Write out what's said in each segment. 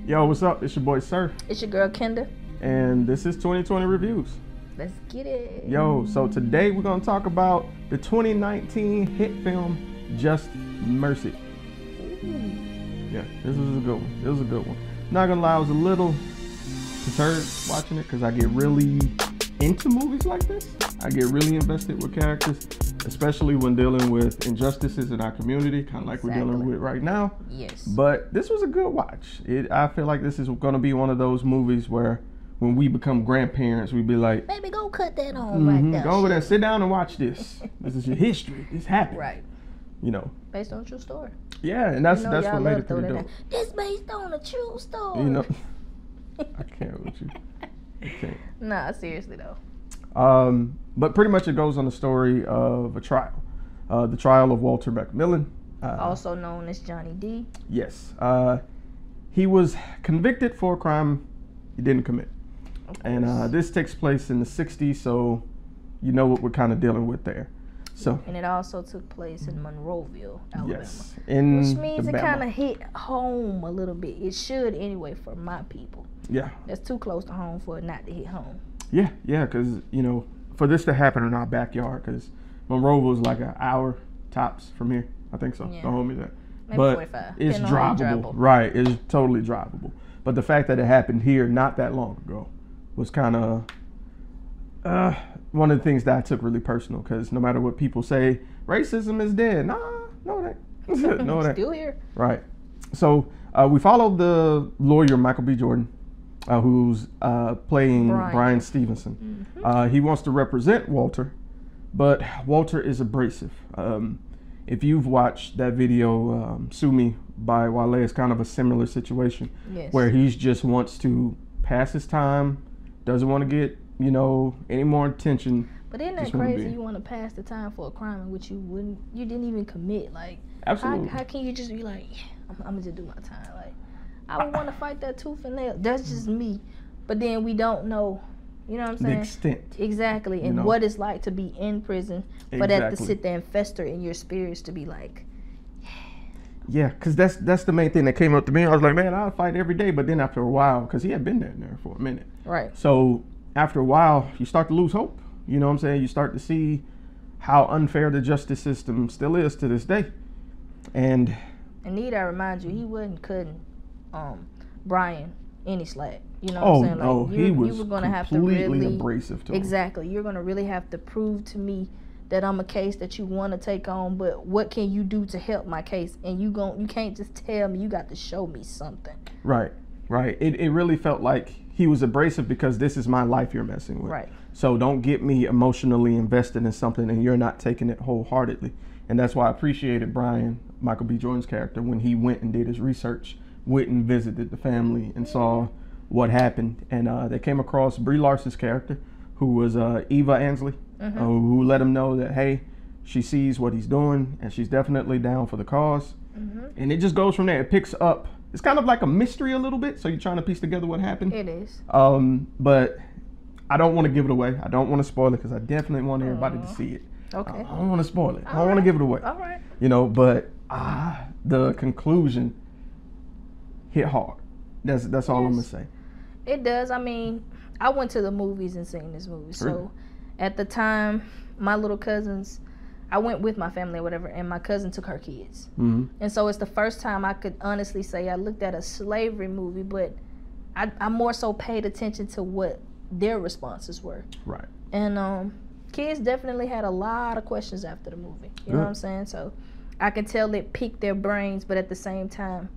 Yo, what's up? It's your boy Sir. It's your girl Kenda. And this is 2020 Reviews. Let's get it. Yo, so today we're going to talk about the 2019 hit film, Just Mercy. Ooh. Yeah, this was a good one. It was a good one. Not going to lie, I was a little perturbed watching it because I get really into movies like this. I get really invested with characters, especially when dealing with injustices in our community, kind of like we're dealing with right now. Yes. But this was a good watch. I feel like this is going to be one of those movies where when we become grandparents, we'd be like, baby, go cut that on right there. Go over there, sit down and watch this. This is your history. This happened. Right. You know. Based on a true story. Yeah, and that's what made it pretty dope. This based on a true story. You know, I can't with you. I can't. Nah, seriously though. But pretty much it goes on the story of a trial. The trial of Walter Macmillan. Also known as Johnny D. Yes. He was convicted for a crime he didn't commit. And this takes place in the 60s, so you know what we're kind of dealing with there. So. And it also took place in Monroeville, Alabama. Yes. Which means it kind of hit home a little bit. It should anyway for my people. Yeah. That's too close to home for it not to hit home. Yeah, because, you know, for this to happen in our backyard, because Monroeville is like an hour tops from here. I think so. Yeah. Don't hold me there. Maybe but 45. It's drivable. Right, it's totally drivable. But the fact that it happened here not that long ago was kind of one of the things that I took really personal, because no matter what people say, racism is dead. No, it ain't. No, it ain't. Still here. Right. So we followed the lawyer, Michael B. Jordan, who's playing Brian Stevenson. Mm-hmm. He wants to represent Walter, but Walter is abrasive. If you've watched that video, Sue Me by Wale, it's kind of a similar situation. Yes. Where he just wants to pass his time, doesn't want to get, you know, any more attention. But isn't that crazy? You want to pass the time for a crime in which you didn't even commit. Like, absolutely. How can you just be like, I'm gonna just do my time? Like, I would want to fight that tooth and nail. That's just me. But then we don't know, you know what I'm saying? The extent. Exactly. And what it's like to be in prison, but that to sit there and fester in your spirits to be like. Yeah, because that's the main thing that came up to me. I was like, man, I'll fight every day. But then after a while, because he had been there for a minute. Right. So after a while, you start to lose hope. You know what I'm saying? You start to see how unfair the justice system still is to this day. And need I remind you, he wasn't cutting Brian any slack. You know what I'm saying? Like, no, he was you were gonna have to completely abrasive to him. Exactly. You're gonna really have to prove to me that I'm a case that you want to take on, but what can you do to help my case? And you can't just tell me, you got to show me something. Right. It really felt like he was abrasive because this is my life you're messing with. Right. So don't get me emotionally invested in something and you're not taking it wholeheartedly. And that's why I appreciated Michael B. Jordan's character, when he went and did his research, went and visited the family and saw what happened. And they came across Brie Larson's character, who was Eva Ansley. Mm-hmm. Who let him know that, hey, she sees what he's doing and she's definitely down for the cause. Mm-hmm. And it just goes from there. It picks up. It's kind of like a mystery a little bit, so you're trying to piece together what happened. It is. But I don't want to give it away. I don't want to spoil it because I definitely want everybody to see it. Okay. I don't want to spoil it. I don't want to give it away. All right. You know, but the conclusion hit hard. That's all I'm going to say. It does. I mean, I went to the movies and seen this movie, so at the time, my little cousins, I went with my family or whatever, and my cousin took her kids. Mm-hmm. And so it's the first time I could honestly say I looked at a slavery movie, but I more so paid attention to what their responses were. Right. And kids definitely had a lot of questions after the movie. You know what I'm saying? So I can tell it piqued their brains, but at the same time,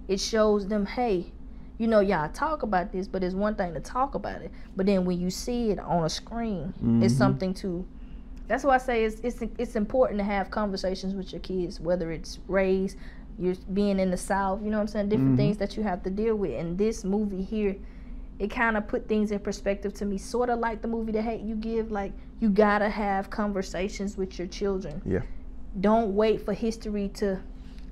it shows them, hey, you know, y'all talk about this, but it's one thing to talk about it. But then when you see it on a screen, it's something to. That's why I say it's important to have conversations with your kids, whether it's race, you're being in the South, you know what I'm saying, different things that you have to deal with. And this movie here, it kind of put things in perspective to me, sort of like the movie The Hate You Give. Like, you gotta have conversations with your children. Yeah. Don't wait for history to,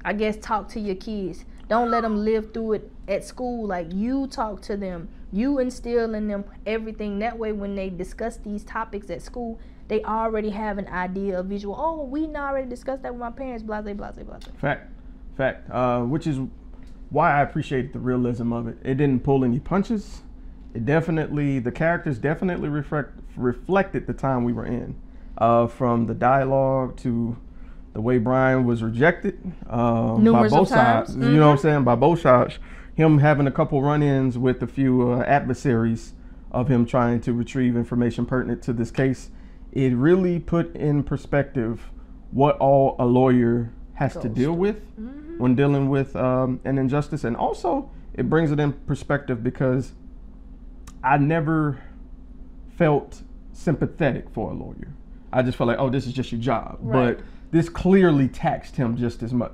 I guess, talk to your kids. Don't let them live through it at school. Like, you talk to them. You instill in them everything. That way, when they discuss these topics at school, they already have an idea, a visual. Oh, we already discussed that with my parents, blah, blah, blah, blah, blah. Fact. Which is why I appreciate the realism of it. It didn't pull any punches. The characters definitely reflected the time we were in, from the dialogue to the way Brian was rejected by both sides. Mm-hmm. You know what I'm saying? By both sides. Him having a couple run-ins with a few adversaries of him trying to retrieve information pertinent to this case. It really put in perspective what all a lawyer has to deal with when dealing with an injustice. And also, it brings it in perspective because I never felt sympathetic for a lawyer. I just felt like, oh, this is just your job. Right. But this clearly taxed him just as much.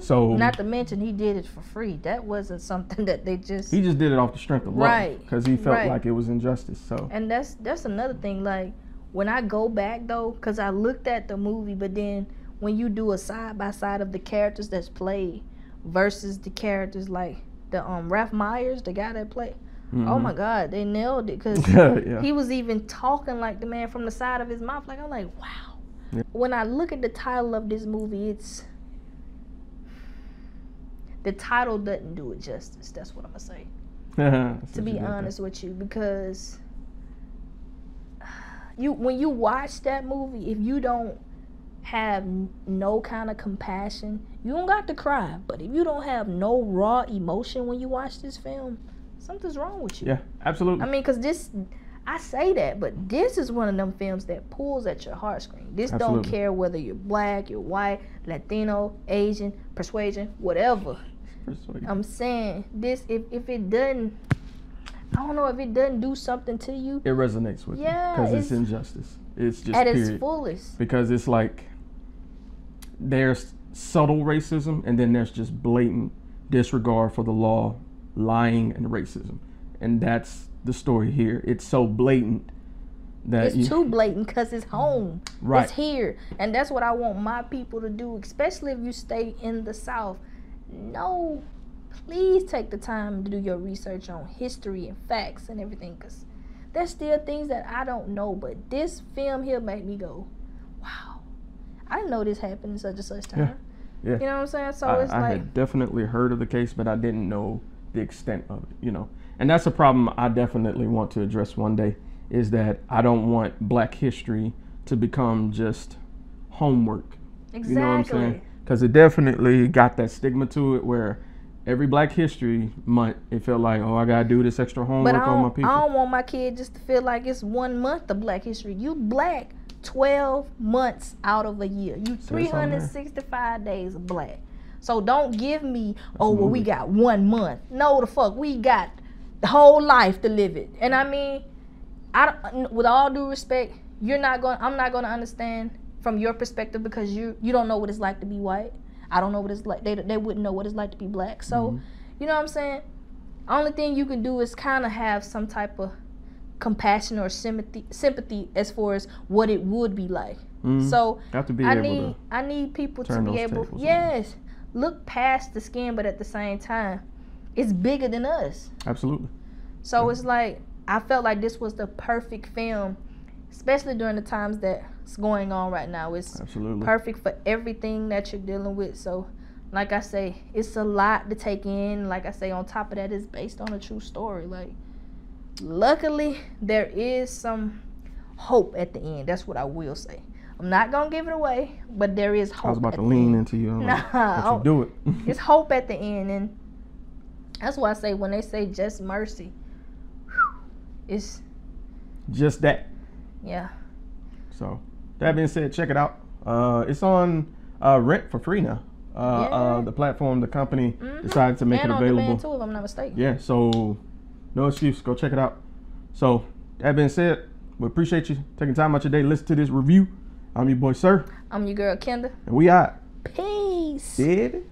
So, not to mention he did it for free. That wasn't something that they just... He just did it off the strength of love. Because he felt like it was injustice. So. And that's another thing. Like, when I go back, though, because I looked at the movie, but then when you do a side-by-side of the characters that's played versus the characters like the Ralph Myers, the guy that played... Oh my God, they nailed it because he was even talking like the man from the side of his mouth. Like, I'm like, wow. Yeah. When I look at the title of this movie, the title doesn't do it justice. That's what I'm gonna say. To be honest with you, because when you watch that movie, if you don't have no kind of compassion, you don't got to cry. But if you don't have no raw emotion when you watch this film, something's wrong with you. Yeah, absolutely. I mean, because I say that, but this is one of them films that pulls at your heartstrings. This don't care whether you're black, you're white, Latino, Asian, persuasion, whatever. I'm saying this, if it doesn't, I don't know, if it doesn't do something to you. It resonates with you. Because it's injustice. It's just at its fullest. Because it's like, there's subtle racism, and then there's just blatant disregard for the law, lying, and racism. And that's the story here. It's so blatant that it's too blatant because it's home. Right. It's here. And that's what I want my people to do, especially if you stay in the South. No, please take the time to do your research on history and facts and everything, because there's still things that I don't know. But this film here made me go, wow, I didn't know this happened in such and such time. Yeah. You know what I'm saying? So I had definitely heard of the case, but I didn't know the extent of it, you know. And that's a problem I definitely want to address one day, is that I don't want Black history to become just homework. Exactly. You know what I'm saying? Because it definitely got that stigma to it where every Black History Month, it felt like, oh, I got to do this extra homework on my people. I don't want my kid just to feel like it's 1 month of Black history. You Black 12 months out of a year. You 365 days of Black. So don't give me, we got 1 month. No, the fuck, we got the whole life to live it. And I mean, with all due respect, I'm not gonna understand from your perspective, because you don't know what it's like to be white. I don't know what it's like. They wouldn't know what it's like to be Black. So, you know what I'm saying? Only thing you can do is kind of have some type of compassion or sympathy as far as what it would be like. So have to be I need people to be able, look past the skin, but at the same time, it's bigger than us. Absolutely. So it's like, I felt like this was the perfect film, especially during the times that's going on right now. It's perfect for everything that you're dealing with. So, like I say, it's a lot to take in. Like I say, on top of that, it's based on a true story. Like, luckily, there is some hope at the end. That's what I will say. I'm not going to give it away, but there is hope. I was about to lean into you. Nah, you do it. It's hope at the end. And that's why I say, when they say just mercy, it's just that. Yeah. So, that being said, check it out. It's on rent for free now. The platform, the company decided to make it available. And on demand too, if I'm not mistaken. Yeah, so no excuse. Go check it out. So, that being said, we appreciate you taking time out your day to listen to this review. I'm your boy, Sir. I'm your girl, Kenda. And we out. Peace. Did